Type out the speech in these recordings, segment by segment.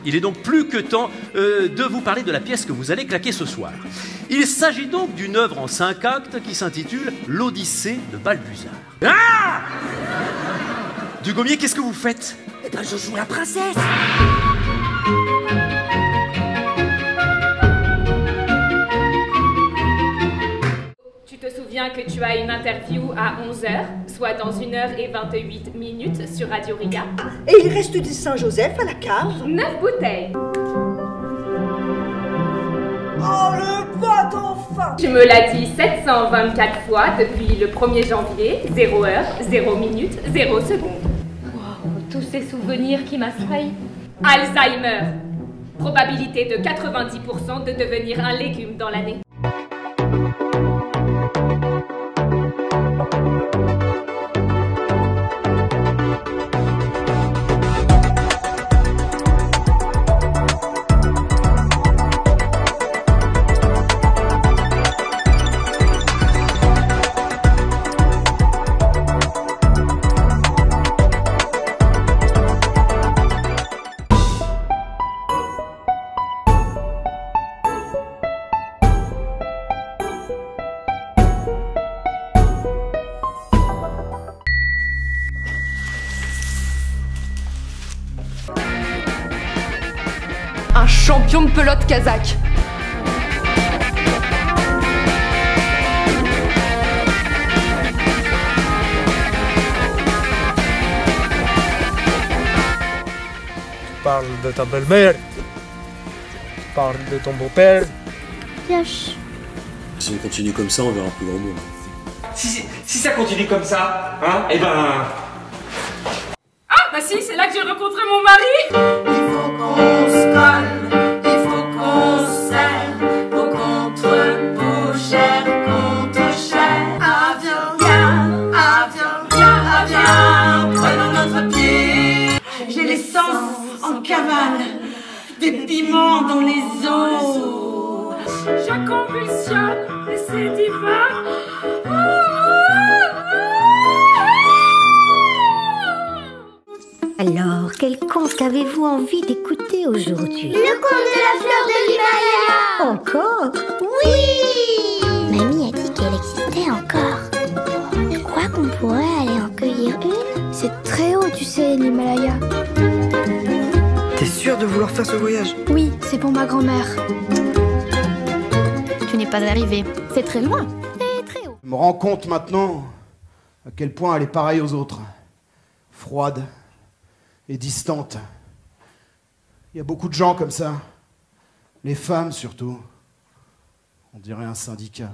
Il est donc plus que temps de vous parler de la pièce que vous allez claquer ce soir. Il s'agit donc d'une œuvre en 5 actes qui s'intitule L'Odyssée de Balbuzard. Ah! Dugommier, qu'est-ce que vous faites? Eh ben, je joue la princesse. Tu te souviens que tu as une interview à 11h, soit dans 1h28 sur Radio Riga. Et il reste du Saint-Joseph à la cave. 9 bouteilles. Oh, le pas d'enfant. Tu me l'as dit 724 fois depuis le 1er janvier, 0h, 0 minute, 0 seconde. Wow, tous ces souvenirs qui m'assaillent. Alzheimer. Probabilité de 90% de devenir un légume dans l'année. Un champion de pelote kazakh. Tu parles de ta belle-mère. Tu parles de ton beau-père. Pioche. Si on continue comme ça, on verra plus grand monde. Si ça continue comme ça, hein, eh ben... Ah, bah si, c'est là que j'ai rencontré mon mari. Il faut qu'on se colle, il faut qu'on se serre, pour contre-peau, chair contre chair. Ah viens, prenons notre pied. J'ai l'essence en cavale, des piments dans les os. Je convulsionne, et c'est divin. Alors, quel conte avez-vous envie d'écouter aujourd'hui? Le conte de la fleur de l'Himalaya. Encore? Oui! Mamie a dit qu'elle existait encore. Tu crois qu'on pourrait aller en cueillir une? C'est très haut, tu sais, l'Himalaya. T'es sûr de vouloir faire ce voyage? Oui, c'est pour ma grand-mère. Tu n'es pas arrivé. C'est très loin. C'est très haut. Je me rends compte maintenant à quel point elle est pareille aux autres. Froide et distante. Il y a beaucoup de gens comme ça. Les femmes surtout. On dirait un syndicat.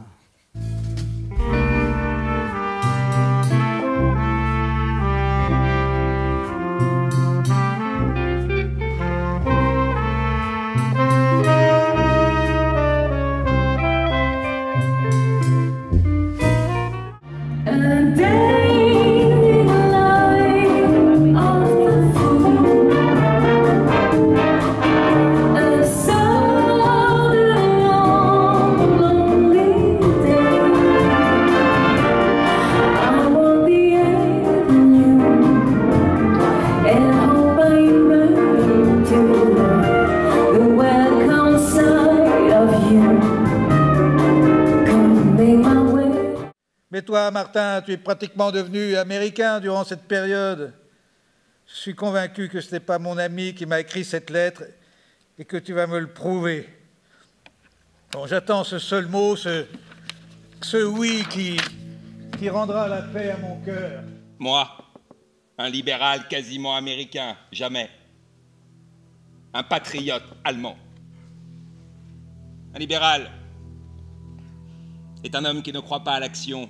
Mais toi, Martin, tu es pratiquement devenu américain durant cette période. Je suis convaincu que ce n'est pas mon ami qui m'a écrit cette lettre et que tu vas me le prouver. Bon, j'attends ce seul mot, ce oui qui rendra la paix à mon cœur. Moi, un libéral quasiment américain, jamais. Un patriote allemand. Un libéral est un homme qui ne croit pas à l'action.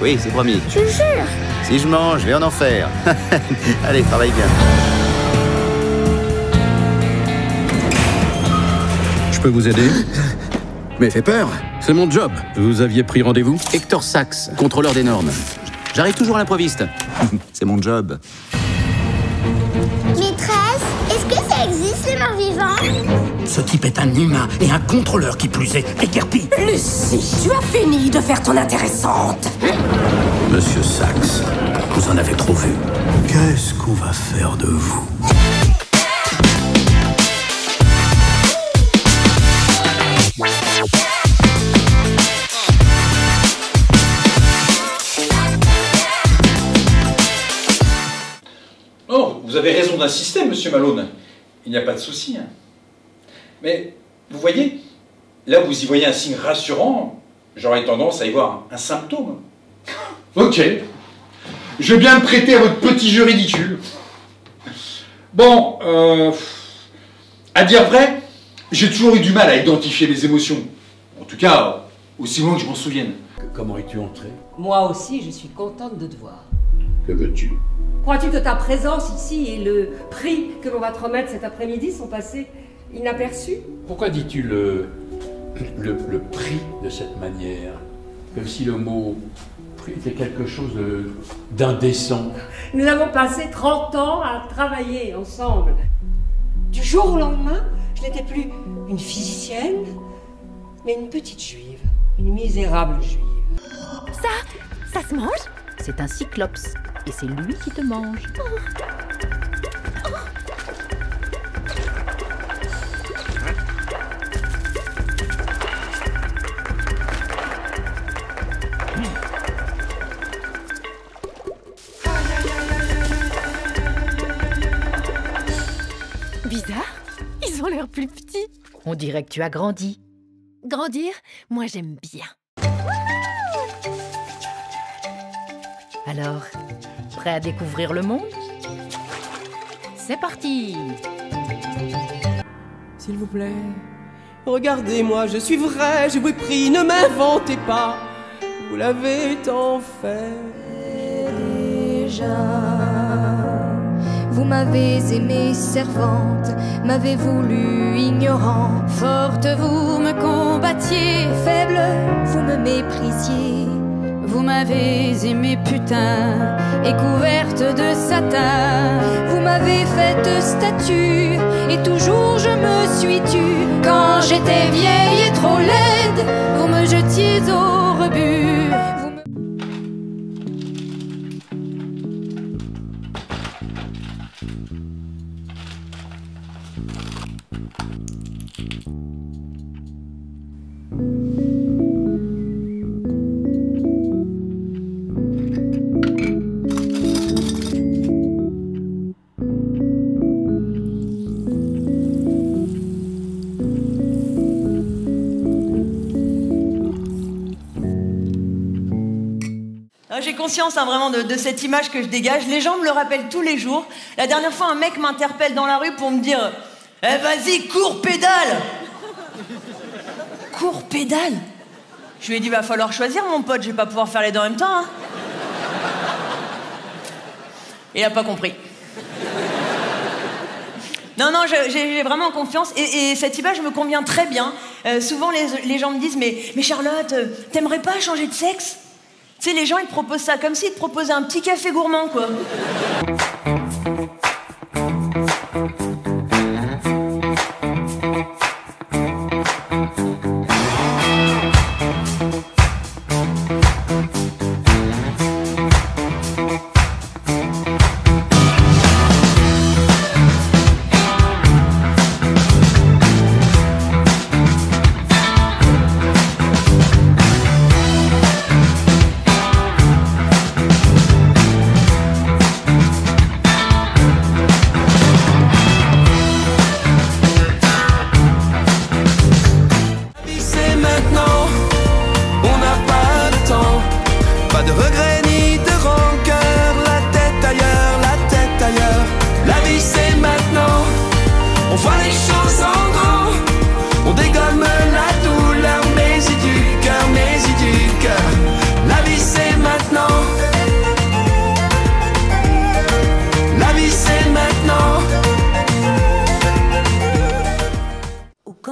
Oui, c'est promis. Je jure. Si je mange, je vais en enfer. Allez, travaille bien. Je peux vous aider? Mais fait peur. C'est mon job. Vous aviez pris rendez-vous? Hector Sachs, contrôleur des normes. J'arrive toujours à l'improviste. C'est mon job. Maîtresse, est-ce que ça existe, les morts vivants? Ce type est un humain et un contrôleur qui plus est. Et Kirby. Lucie, tu as fini de faire ton intéressante. Monsieur Sachs, vous en avez trop vu. Qu'est-ce qu'on va faire de vous? Non, vous avez raison d'insister, monsieur Malone. Il n'y a pas de souci. Hein. Mais, vous voyez, là vous y voyez un signe rassurant, j'aurais tendance à y voir un symptôme. Ok. Je vais bien me prêter à votre petit jeu ridicule. Bon, à dire vrai, j'ai toujours eu du mal à identifier mes émotions. En tout cas, aussi loin que je m'en souvienne. Comment es-tu entré? Moi aussi, je suis contente de te voir. Que veux-tu? Crois-tu que ta présence ici et le prix que l'on va te remettre cet après-midi sont passés inaperçus? Pourquoi dis-tu le prix de cette manière? Comme si le mot prix était quelque chose d'indécent. Nous avons passé 30 ans à travailler ensemble. Du jour au lendemain, je n'étais plus une physicienne, mais une petite juive. Une misérable juive. Ça se mange? C'est un cyclops. Et c'est lui qui te mange. Bizarre, ils ont l'air plus petits. On dirait que tu as grandi. Grandir, moi j'aime bien. Alors, prêt à découvrir le monde? C'est parti! S'il vous plaît, regardez-moi, je suis vrai, je vous prie, ne m'inventez pas. Vous l'avez tant fait déjà. Vous m'avez aimé servante, m'avez voulu ignorant. Forte, vous me combattiez, faible, vous me méprisiez. Vous m'avez aimé putain et couverte de satin. Vous m'avez faite statue et toujours je me suis tue. Quand j'étais vieille et trop laide, vous me jetiez au rebut. J'ai conscience vraiment de cette image que je dégage. Les gens me le rappellent tous les jours. La dernière fois, un mec m'interpelle dans la rue pour me dire « Eh, vas-y, cours, pédale !» Cours, pédale? Je lui ai dit « Va falloir choisir, mon pote, je vais pas pouvoir faire les deux en même temps. Hein. » Il a pas compris. Non, j'ai vraiment confiance. Et cette image me convient très bien. Souvent, les gens me disent « Mais Charlotte, t'aimerais pas changer de sexe ?» Tu sais, les gens, ils te proposent ça comme s'ils te proposaient un petit café gourmand, quoi.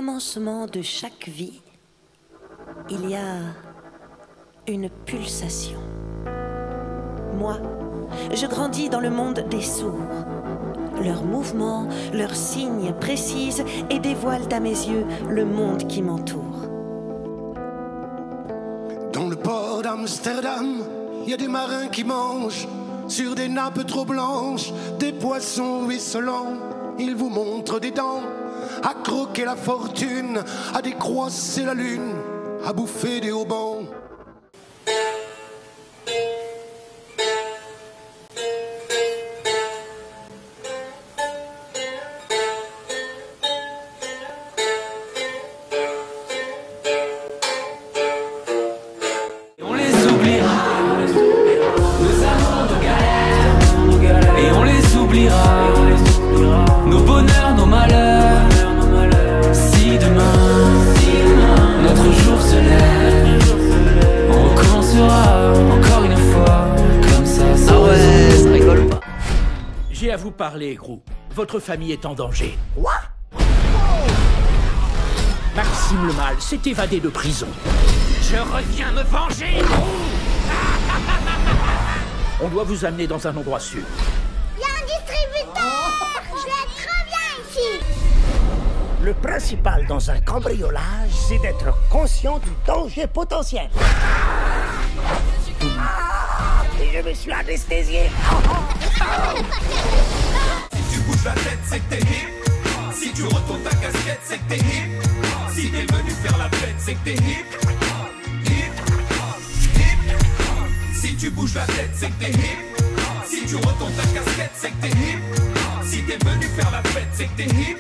commencement de chaque vie, il y a une pulsation. Moi, je grandis dans le monde des sourds. Leurs mouvements, leurs signes précisent et dévoilent à mes yeux le monde qui m'entoure. Dans le port d'Amsterdam, il y a des marins qui mangent sur des nappes trop blanches des poissons ruisselants. Ils vous montrent des dents, à croquer la fortune, à décroisser la lune, à bouffer des haubans. Nos bonheurs, nos malheurs. Si demain notre jour se lève, on recommencera encore une fois comme ça. Ah ouais, ça rigole pas. J'ai à vous parler, Grou. Votre famille est en danger. Quoi? Maxime le Mâle s'est évadé de prison. Je reviens me venger, Grou. On doit vous amener dans un endroit sûr. Il y a un distributeur! Je vais très bien ici! Le principal dans un cambriolage, c'est d'être conscient du danger potentiel. Et je me suis anesthésié. Si tu bouges la tête, c'est que t'es hip. Si tu retournes ta casquette, c'est que t'es hip. Si t'es venu faire la fête, c'est que t'es hip. Hip, hip. Si tu bouges la tête, c'est que t'es hip. Si tu retournes ta casquette, c'est que t'es hip. Si t'es venu faire la fête, c'est que t'es hip.